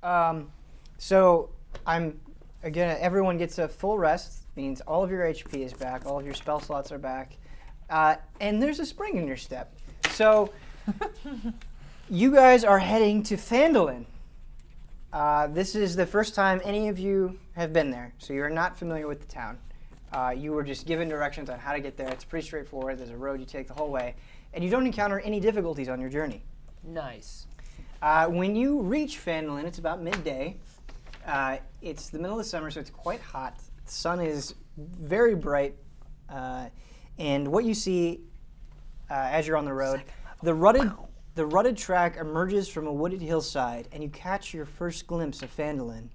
So everyone gets a full rest, means all of your HP is back, all of your spell slots are back, and there's a spring in your step. So you guys are heading to FanDuel. This is the first time any of you have been there, so you're not familiar with the town. You were just given directions on how to get there. It's pretty straightforward. There's a road you take the whole way, and you don't encounter any difficulties on your journey. Nice. When you reach FanDuel, it's about midday. It's the middle of the summer, so it's quite hot. The sun is very bright, and what you see as you're on the road, the rutted track emerges from a wooded hillside, and you catch your first glimpse of FanDuel.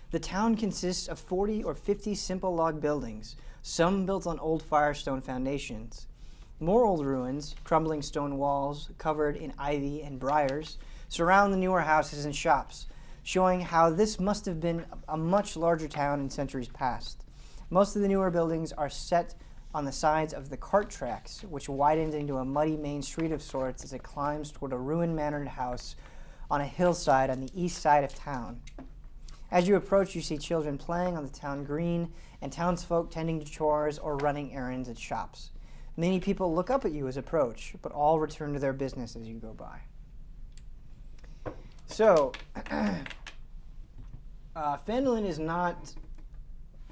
The town consists of 40 or 50 simple log buildings, some built on old firestone foundations. More old ruins, crumbling stone walls covered in ivy and briars, surround the newer houses and shops, showing how this must have been a much larger town in centuries past. Most of the newer buildings are set on the sides of the cart tracks, which widens into a muddy main street of sorts as it climbs toward a ruin-mannered house on a hillside on the east side of town. As you approach, you see children playing on the town green and townsfolk tending to chores or running errands at shops. Many people look up at you as you approach, but all return to their business as you go by. So, FanDuel is not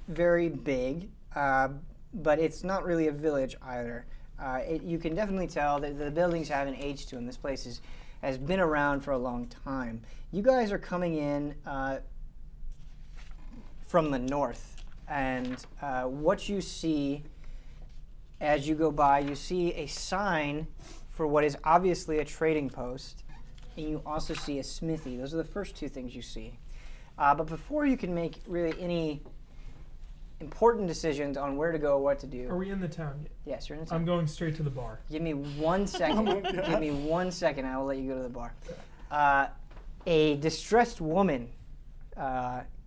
very big, but it's not really a village either. You can definitely tell that the buildings have an age to them. This place has been around for a long time. You guys are coming in from the north, and what you see as you go by, you see a sign for what is obviously a trading post, and you also see a smithy. Those are the first two things you see. But before you can make really any important decisions on where to go or what to do. Are we in the town yet? Yes, you're in the town. I'm going straight to the bar. Give me 1 second. Give me 1 second. I will let you go to the bar. A distressed woman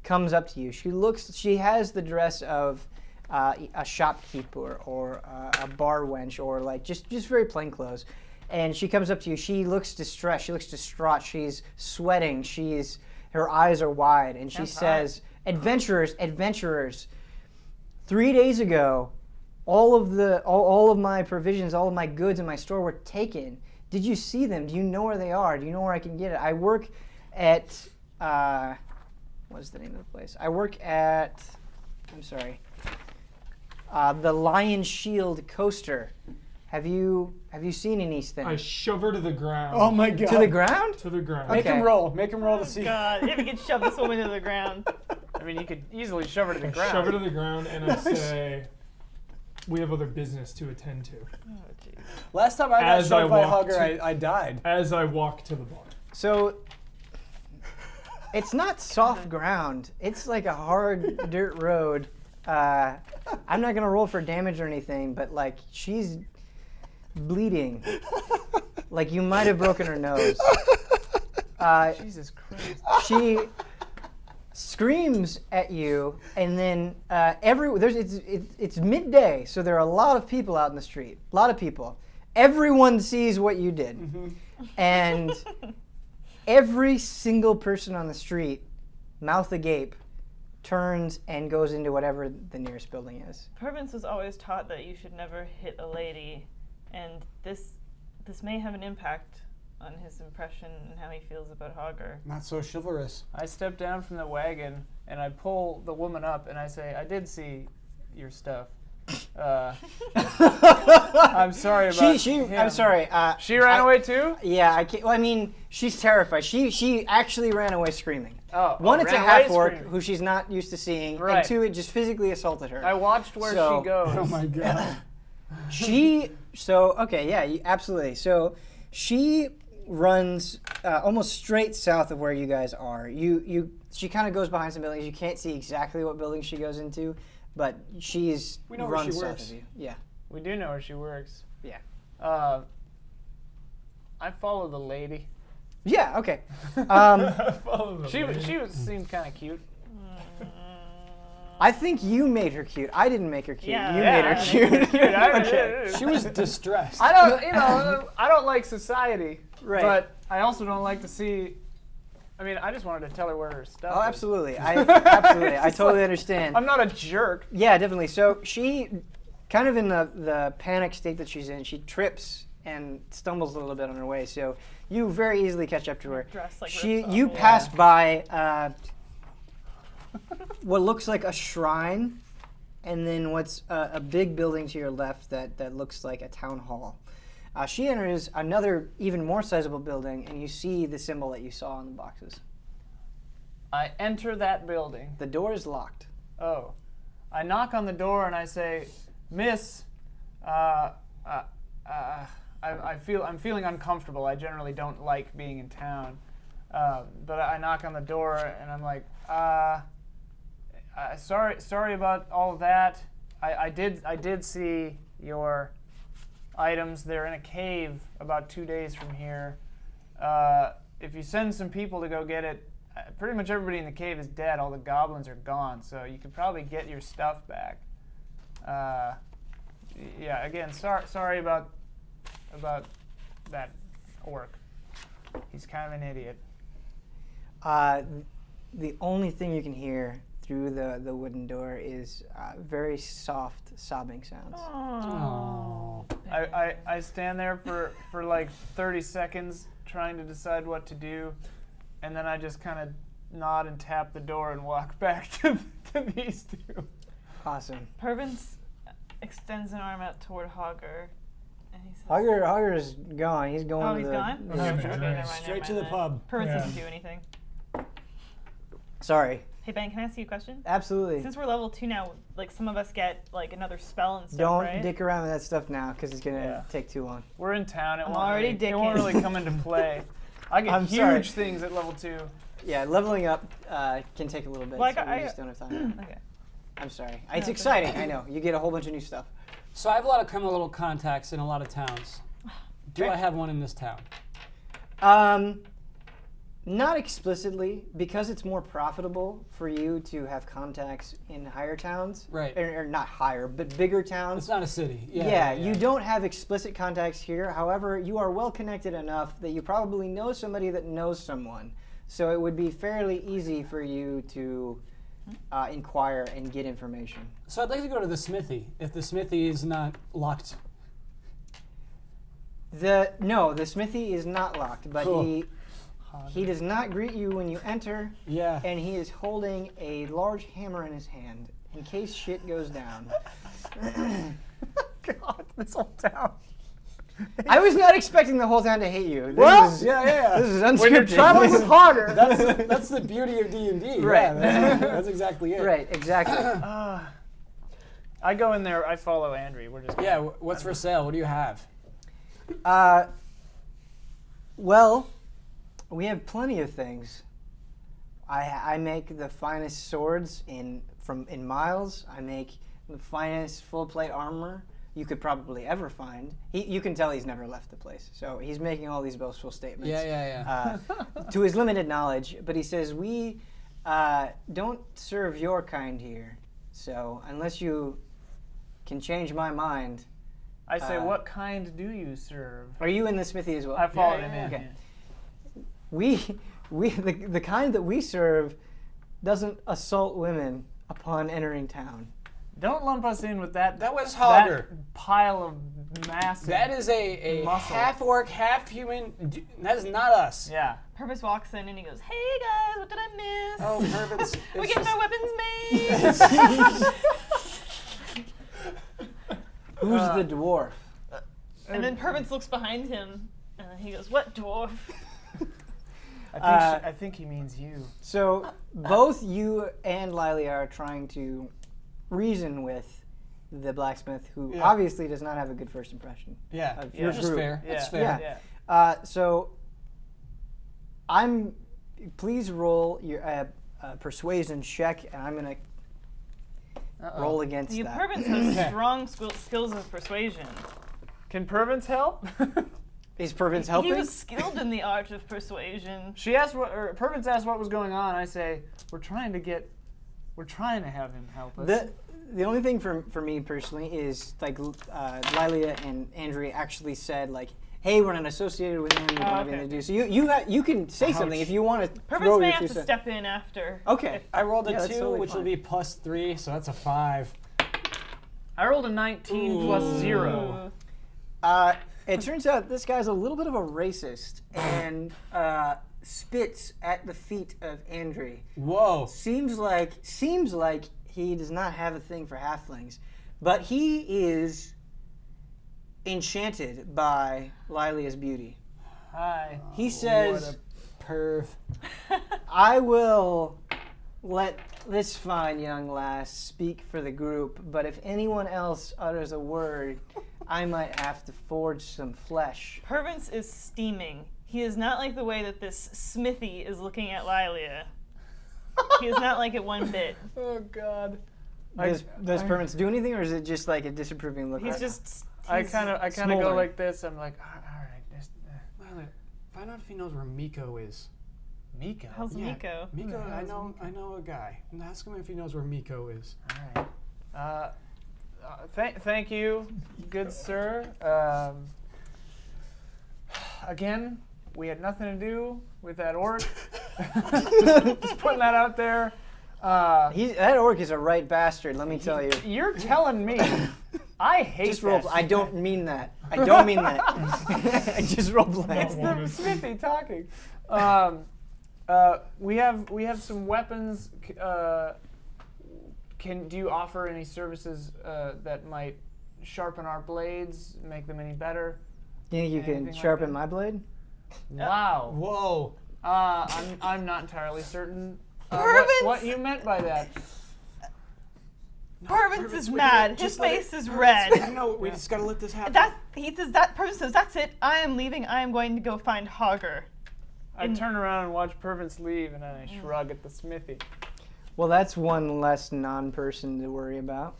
comes up to you. She has the dress of a shopkeeper or a bar wench, or like just very plain clothes. And she comes up to you. She looks distressed. She looks distraught. She's sweating. Her eyes are wide, and she says, "Adventurers, 3 days ago, all of my provisions, all of my goods in my store were taken. Did you see them? Do you know where they are? Do you know where I can get it? I work at what's the name of the place? I work at the Lion Shield Coaster. Have you seen any things?" I shove her to the ground. Oh my god. To the ground? To the ground. Make him roll. Make him roll to see. God, if you could shove this woman to the ground. I mean, you could easily shove her to the I ground. shove her to the ground and I say, "We have other business to attend to." Oh, jeez. Last time I got As I shoved by a walked hugger, I died. As I walk to the bar. So it's not soft ground. It's like a hard dirt road. I'm not gonna roll for damage or anything, but like she's bleeding. Like you might have broken her nose. Jesus Christ. She screams at you, and then it's midday, so there are a lot of people out in the street. A lot of people. Everyone sees what you did, and every single person on the street, mouth agape, turns and goes into whatever the nearest building is. Purvance was always taught that you should never hit a lady, and this may have an impact on his impression and how he feels about Hogger. Not so chivalrous. I step down from the wagon and I pull the woman up and I say, "I did see your stuff. I'm sorry about him." I'm sorry. She ran away too? Yeah, I can't. Well, I mean, she's terrified. She actually ran away screaming. One, it's a ran away half-orc screaming. who she's not used to seeing, Right. and two, it just physically assaulted her. I watched where So- she goes. Oh my god. Absolutely. So she runs almost straight south of where you guys are. She kind of goes behind some buildings. You can't see exactly what building she goes into, but We know where runs she south works. of you. Yeah. We do know where she works. Yeah. I follow the lady. Yeah. Okay. Follow the She lady. seemed kind of cute. I think you made her cute. I didn't make her cute. Yeah. You Yeah, made I her cute. Okay. She was distressed. I don't like society, Right. but I also don't like to see I mean, I just wanted to tell her where her stuff Oh, is. absolutely. I totally understand. I'm not a jerk. Yeah, definitely. So she, kind of in the panic state that she's in, she trips and stumbles a little bit on her way. So you very easily catch up to her. Dress like You pass by what looks like a shrine, and then what's a big building to your left that looks like a town hall. She enters another even more sizable building, and you see the symbol that you saw on the boxes. I enter that building. The door is locked. Oh. I knock on the door and I say, Miss, I'm feeling uncomfortable. I generally don't like being in town. But I knock on the door and I'm like, sorry about all of that. I did see your items. They're in a cave about 2 days from here. If you send some people to go get it, pretty much everybody in the cave is dead. All the goblins are gone, so you could probably get your stuff back. Yeah. Again, sorry about that orc. He's kind of an idiot. The only thing you can hear through the wooden door is very soft sobbing sounds. Oh. I stand there for like 30 seconds trying to decide what to do, and then I just kind of nod and tap the door and walk back to these two. Awesome. Purvins extends an arm out toward Hogger, and he says, Hogger's gone. He's going "Oh, to he's the... gone. Yeah, Okay, sure. never mind, Straight to never the mind pub. Purvins Yeah. doesn't do anything. Sorry. Hey Ben, can I ask you a question? Absolutely. Since we're level 2 now, like some of us get like another spell and stuff, Don't right? dick around with that stuff now, because it's going to Yeah. take too long. We're in town. It I'm won't already really, it won't dicking. really come into play. I get I'm huge sorry. things at level 2. Yeah, leveling up can take a little bit, Well, so we I- just don't have time. Okay. I'm sorry. No, It's it's exciting, I know. You get a whole bunch of new stuff. So I have a lot of criminal contacts in a lot of towns. Do Okay. I have one in this town? Not explicitly, because it's more profitable for you to have contacts in higher towns. Right. Or not higher, but bigger towns. It's not a city. Yeah, you don't have explicit contacts here. However, you are well connected enough that you probably know somebody that knows someone. So it would be fairly easy for you to inquire and get information. So I'd like to go to the smithy, if the smithy is not locked. No, the smithy is not locked, but Cool. he does not greet you when you enter, Yeah. and he is holding a large hammer in his hand in case shit goes down. God, this whole town. I was not expecting the whole town to hate you. What? Is, Yeah. This is unscripted. When you're traveling with Hogger. That's the beauty of D&D. Right. Yeah, that's exactly it. Right, exactly. I go in there. I follow Andrew. We're just Yeah. What's for sale? What do you have? Well, we have plenty of things. I make the finest swords in miles. I make the finest full plate armor you could probably ever find. You can tell he's never left the place, so he's making all these boastful statements. Yeah. To his limited knowledge, but he says we don't serve your kind here. So unless you can change my mind, I say, what kind do you serve? are you in the smithy as well? I follow Yeah, him yeah, in. Okay. The kind that we serve doesn't assault women upon entering town. Don't lump us in with that. That was that Hogger. pile of massive. That is a muscle. half orc, half human. That is not us. Yeah. Purvis walks in and he goes, "Hey guys, what did I miss? Oh, Purvis. We're getting our weapons made." Who's the dwarf? And then Purvis looks behind him and he goes, "What dwarf?" I think he means you. So both you and Lily are trying to reason with the blacksmith, who Yeah. obviously does not have a good first impression. Yeah, Of your which is group. fair. Yeah. That's fair. Yeah. Yeah. So please roll your persuasion check, and I'm gonna roll against You that. Purvis has strong skills of persuasion. Can Purvins help? Is Purvins helping? He was skilled in the art of persuasion. She asked Purvins asked what was going on. I say, we're trying to have him help us. The only thing for me personally is like Lilia and Andrea actually said like hey, we're not associated with him. We don't have okay. anything to do. So you can say something if you want to. Purvis may have to step in after. Okay. I rolled a Yeah, that's 2, totally which will fine. be +3, so that's a 5. I rolled a 19 plus 0. It turns out this guy's a little bit of a racist and spits at the feet of Andre. Whoa. Seems like he does not have a thing for halflings, but he is enchanted by Lilia's beauty. Hi. He says, Perv. I will let this fine young lass speak for the group, but if anyone else utters a word, I might have to forge some flesh. Purvis is steaming. He is not like the way that this smithy is looking at Lilia. He is not like it one bit. Oh God. Does Permits do anything, or is it just like a disapproving look? He's just. I kind of go smoldering. like this. I'm like, all right. Violet, find out if he knows where Miko is. Miko. How's Miko? Miko, the hell I is know Miko? I know a guy. And ask him if he knows where Miko is. All right. Thank you, good sir. Again, we had nothing to do with that orc. just putting that out there. That orc is a right bastard, let me tell you. You're telling me. I hate Just roll. that. I don't mean that. I don't mean that. I just role play. It's the smithy talking. We have some weapons. Do you offer any services that might sharpen our blades, make them any better? You think you Anything can like sharpen that? my blade? Wow. Whoa. I'm not entirely certain Purvis! what you meant by that. Purvis is mad. His face is red. I know. We just gotta let this happen. He says that. Purvis says, "That's it. I am leaving. I am going to go find Hogger." I turn around and watch Purvis leave, and then I shrug at the smithy. Well, that's one less non-person to worry about.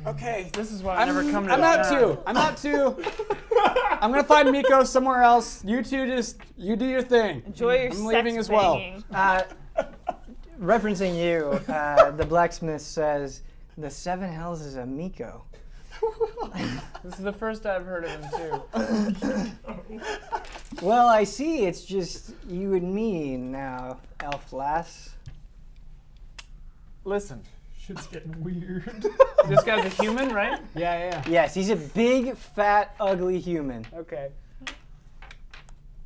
Okay. This is why I never come to I'm the out town. too. I'm out too. I'm gonna find Miko somewhere else. You two you do your thing. Enjoy your I'm leaving sex as well. banging. Referencing you, the blacksmith says, the Seven Hells is a Miko. This is the first I've heard of him too. Well, I see it's just you and me now, elf lass. Listen, Shit's getting weird. this guy's a human, right? Yeah. Yes, he's a big, fat, ugly human. Okay.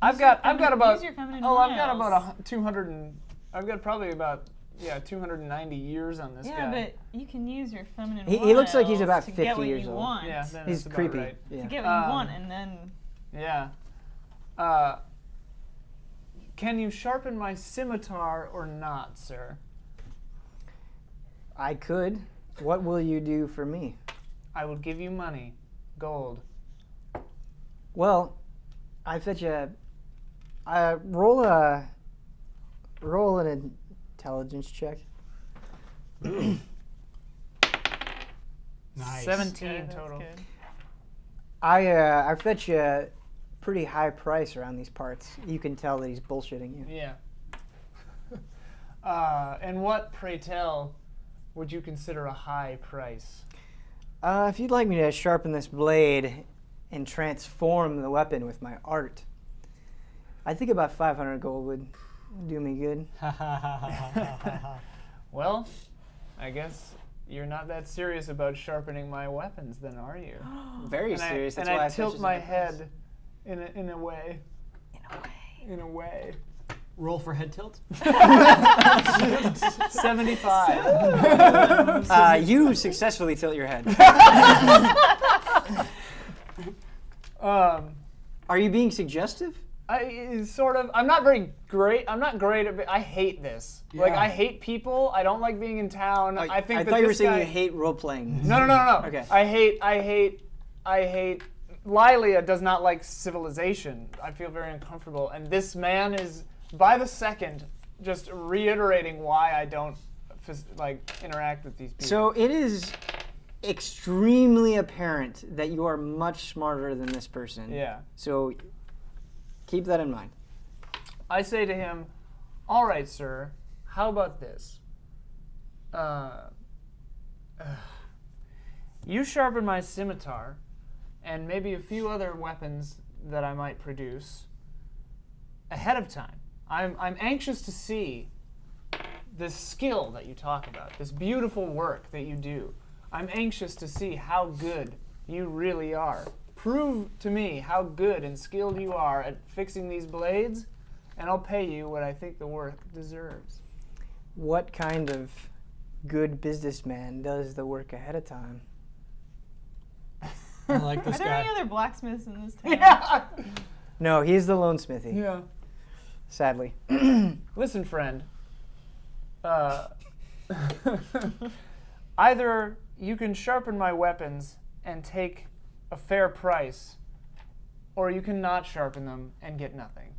I've got about use your feminine I've got wiles. about 200 and I've got probably about 290 years on this Yeah, guy. but you can use your feminine He looks like he's wiles about to 50 get what years you old. want. yeah, then He's that's about creepy. right. Yeah. To get what you want, and then Yeah. Can you sharpen my scimitar or not, sir? I could. What will you do for me? I will give you money, gold. Well, I fetch a. Roll an intelligence check. Nice. 17 Good, that's total. good. I fetch a pretty high price around these parts. You can tell that he's bullshitting you. Yeah. And what, pray tell, would you consider a high price? If you'd like me to sharpen this blade and transform the weapon with my art, I think about 500 gold would do me good. Well, I guess you're not that serious about sharpening my weapons, then, are you? Very And serious. That's I why I tilt fetch my his price. head in a way. In a way. Roll for head tilt. 75. You successfully tilt your head. Are you being suggestive? I'm not very great. I'm not great at. I hate this. Like Yeah. I hate people. I don't like being in town. I think. I that thought you were this saying guy, you hate role playing. No. Okay. I hate. Lilia does not like civilization. I feel very uncomfortable, and this man is, by the second, just reiterating why I don't interact with these people. So it is extremely apparent that you are much smarter than this person. Yeah. So keep that in mind. I say to him, "All right, sir. How about this? You sharpen my scimitar, and maybe a few other weapons that I might produce ahead of time. I'm anxious to see this skill that you talk about, this beautiful work that you do. I'm anxious to see how good you really are. Prove to me how good and skilled you are at fixing these blades, and I'll pay you what I think the work deserves. What kind of good businessman does the work ahead of time? I like this Are there guy. any other blacksmiths in this town? Yeah. No, he's the lone smithy. Yeah. Sadly. Listen, friend. Either you can sharpen my weapons and take a fair price, or you can not sharpen them and get nothing.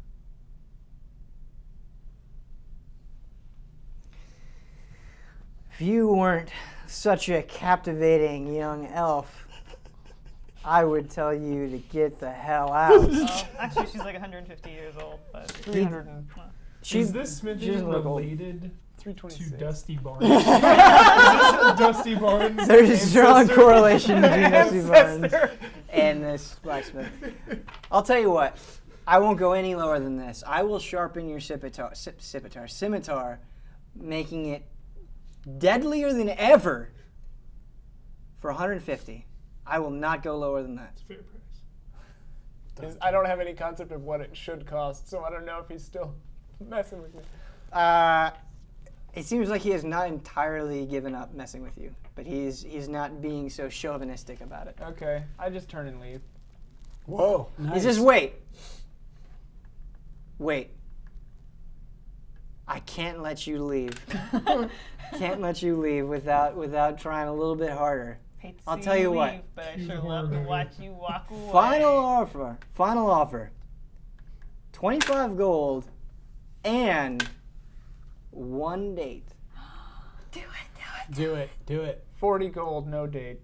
If you weren't such a captivating young elf, I would tell you to get the hell out. Well, actually, she's like 150 years old, but 300 and Is this smithy doesn't look old. related to 326. Dusty Barnes? Is this Dusty Barnes? There's a strong ancestor? correlation between Dusty Barnes Ancestor. and this blacksmith. I'll tell you what, I won't go any lower than this. I will sharpen your scimitar, making it deadlier than ever for 150. I will not go lower than that. Fair price. I don't have any concept of what it should cost, so I don't know if he's still messing with me. It seems like he has not entirely given up messing with you, but he's not being so chauvinistic about it. Okay, I just turn and leave. Whoa. Nice. He says, wait. I can't let you leave. Can't let you leave without trying a little bit harder. hate to I'll see tell you leave, what. But I sure love to watch you walk away. Final offer. 25 gold and 1 date. Do it. Do it. 40 gold, no date.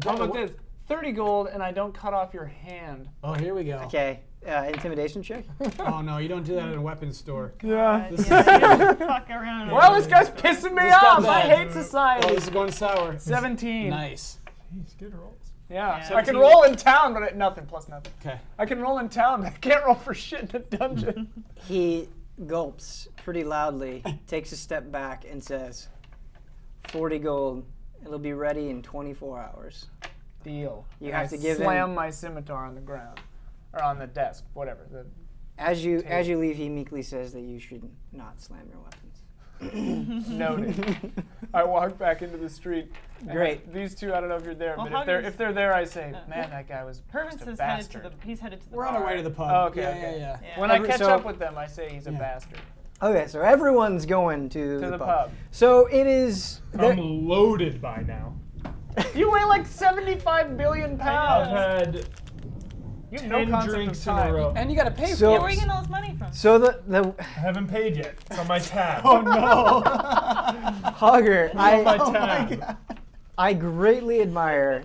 How about this? 30 gold and I don't cut off your hand. Oh, here we go. Okay, intimidation check. Oh no, you don't do that in a weapons store. Yeah. Fuck around. Well, this guy's pissing me This guy off. I bad. hate Oh, society. this is going sour. 17. Nice. Jeez, good rolls. Yeah. Yeah. So I can roll in town, but nothing plus nothing. Okay. I can roll in town, but I can't roll for shit in a dungeon. He gulps pretty loudly, takes a step back, and says, 40 gold. It'll be ready in 24 hours. Deal. You And have I to give slam him- my scimitar on the ground. Or on the desk, whatever. As you leave, he meekly says that you should not slam your weapons. Noted. I walk back into the street. and Great. These two, I don't know if you're there, Well, but if they're there, I say, man, that guy was Purvis just a is headed bastard. he's headed to the We're on bar. our way to the pub. Oh, okay, yeah, okay. yeah. Yeah. When I Every- catch so- up with them, I say he's a Yeah. bastard. Okay, so everyone's going to To the the pub. pub. So it is. I'm loaded by now. You weigh like 75 billion I've pounds. had You have no 10 concept drinks of in a time. row. And you gotta pay So- Yeah, for where are it. you getting all this money from? So the I haven't paid yet. It's on my tab. Oh no! Hogger, It's on my I tab. I greatly admire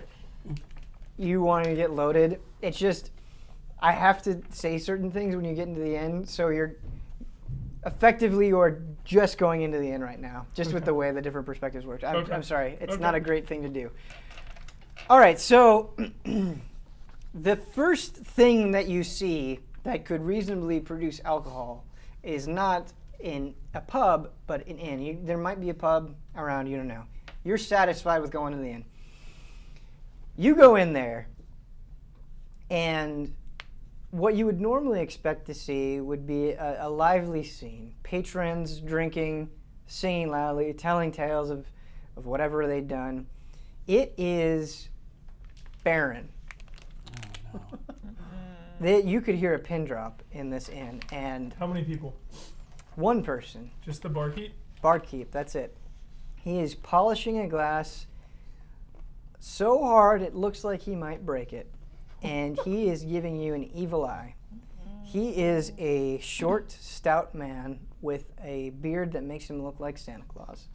you wanting to get loaded. It's just I have to say certain things when you get into the end, so you're just going into the end right now, just with the way the different perspectives work. Okay. I'm sorry, it's Okay. not a great thing to do. All right, so the first thing that you see that could reasonably produce alcohol is not in a pub, but an inn. There might be a pub around, you don't know. You're satisfied with going to the inn. You go in there, and what you would normally expect to see would be a lively scene. Patrons drinking, singing loudly, telling tales of whatever they'd done. It is barren. You could hear a pin drop in this inn, and How many people? one person, Just the barkeep? barkeep, that's it. He is polishing a glass so hard it looks like he might break it, and he is giving you an evil eye. He is a short, stout man with a beard that makes him look like Santa Claus.